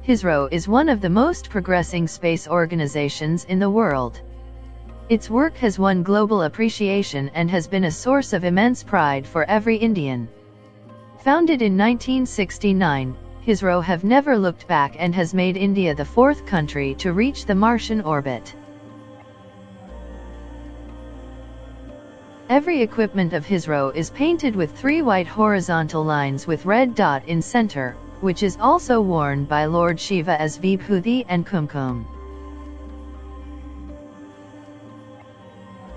ISRO is one of the most progressing space organizations in the world. Its work has won global appreciation and has been a source of immense pride for every Indian. Founded in 1969, ISRO have never looked back and has made India the fourth country to reach the Martian orbit. Every equipment of ISRO is painted with 3 white horizontal lines with red dot in center, which is also worn by Lord Shiva as Vibhuti and Kumkum.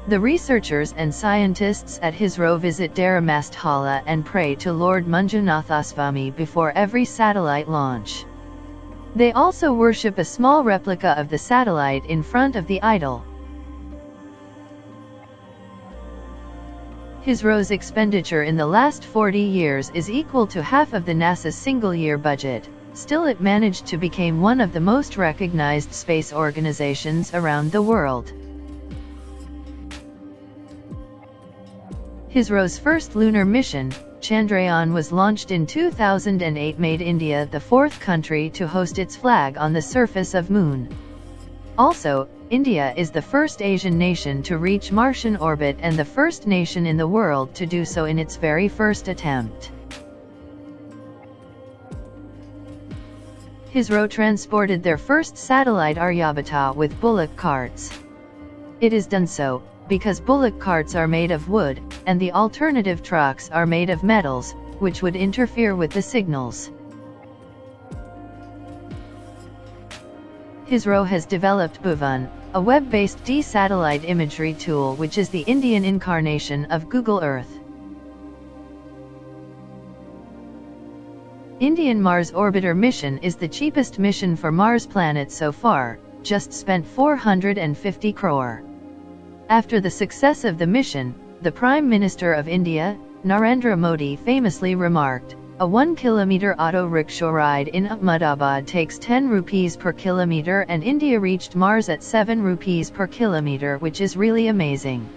The researchers and scientists at ISRO visit Dharmasthala and pray to Lord Manjunathaswamy before every satellite launch. They also worship a small replica of the satellite in front of the idol. ISRO's expenditure in the last 40 years is equal to half of the NASA's single-year budget. Still, it managed to become one of the most recognized space organizations around the world. ISRO's first lunar mission, Chandrayaan, was launched in 2008, made India the fourth country to host its flag on the surface of Moon. Also, India is the first Asian nation to reach Martian orbit and the first nation in the world to do so in its very first attempt. ISRO transported their first satellite Aryabhata with bullock carts. It is done so because bullock carts are made of wood, and the alternative trucks are made of metals, which would interfere with the signals. ISRO has developed Bhuvan, a web-based de-satellite imagery tool which is the Indian incarnation of Google Earth. Indian Mars Orbiter mission is the cheapest mission for Mars planet so far, just spent 450 crore. After the success of the mission, the Prime Minister of India, Narendra Modi, famously remarked, "A 1-kilometer auto rickshaw ride in Ahmedabad takes 10 rupees per kilometer, and India reached Mars at 7 rupees per kilometer, which is really amazing."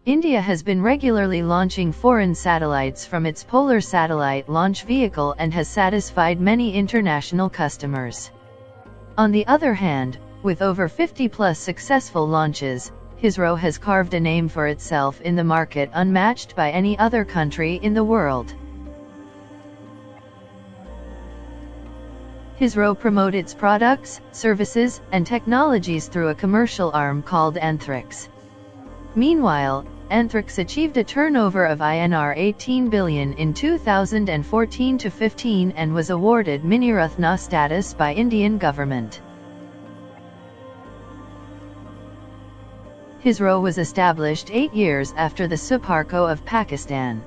India has been regularly launching foreign satellites from its Polar Satellite Launch Vehicle and has satisfied many international customers. On the other hand, with over 50+ successful launches, ISRO has carved a name for itself in the market unmatched by any other country in the world. ISRO promotes its products, services, and technologies through a commercial arm called Antrix. Meanwhile, Antrix achieved a turnover of INR 18 billion in 2014-15 and was awarded Miniratna status by Indian government. ISRO was established 8 years after the Suparko of Pakistan.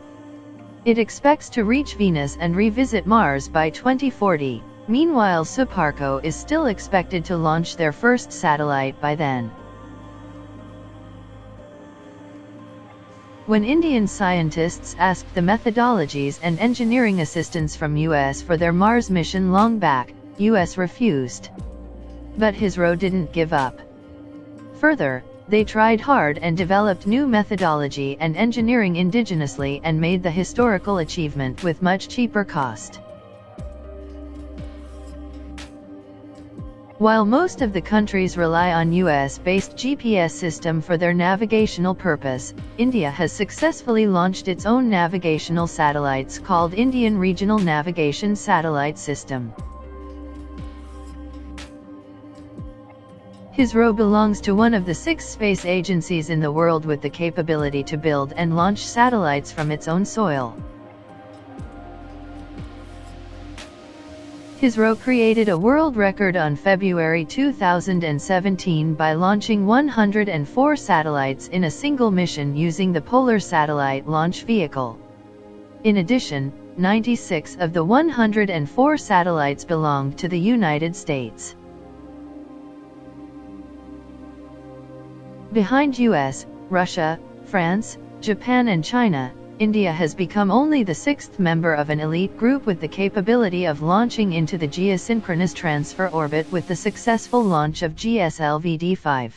It expects to reach Venus and revisit Mars by 2040. Meanwhile, Suparko is still expected to launch their first satellite by then. When Indian scientists asked the methodologies and engineering assistance from US for their Mars mission long back, US refused. But ISRO didn't give up. Further, they tried hard and developed new methodology and engineering indigenously and made the historical achievement with much cheaper cost. While most of the countries rely on US-based GPS system for their navigational purpose, India has successfully launched its own navigational satellites called Indian Regional Navigation Satellite System. ISRO belongs to one of the 6 space agencies in the world with the capability to build and launch satellites from its own soil. ISRO created a world record on February 2017 by launching 104 satellites in a single mission using the Polar Satellite Launch Vehicle. In addition, 96 of the 104 satellites belonged to the United States. Behind US, Russia, France, Japan and China, India has become only the 6th member of an elite group with the capability of launching into the geosynchronous transfer orbit with the successful launch of GSLV-D5.